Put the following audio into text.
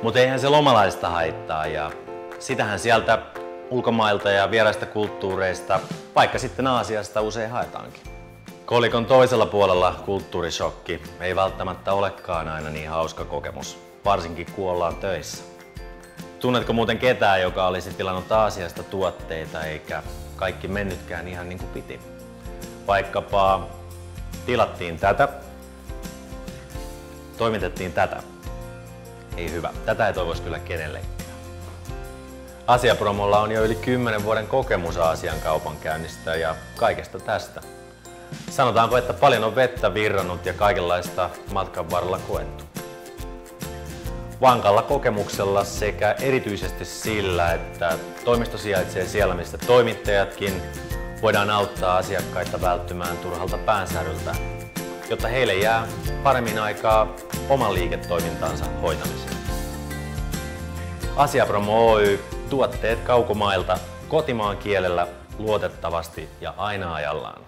Mutta eihän se lomalaista haittaa ja sitähän sieltä ulkomailta ja vieraista kulttuureista, vaikka sitten Aasiasta usein haetaankin. Kolikon toisella puolella kulttuurishokki ei välttämättä olekaan aina niin hauska kokemus, varsinkin kun ollaan töissä. Tunnetko muuten ketään, joka olisi tilannut Aasiasta tuotteita eikä kaikki mennytkään ihan niin kuin piti? Vaikkapa tilattiin tätä, toimitettiin tätä. Ei hyvä, tätä ei toivoisi kyllä kenellekään. Asiapromolla on jo yli 10 vuoden kokemus Aasian kaupankäynnistä ja kaikesta tästä. Sanotaanko, että paljon on vettä virrannut ja kaikenlaista matkan varrella koettu. Vankalla kokemuksella sekä erityisesti sillä, että toimisto sijaitsee siellä, missä toimittajatkin, voidaan auttaa asiakkaita välttymään turhalta päänsäryltä, jotta heille jää paremmin aikaa oman liiketoimintansa hoitamiseen. Asiapromo Oy, tuotteet kaukomailta kotimaan kielellä luotettavasti ja aina ajallaan.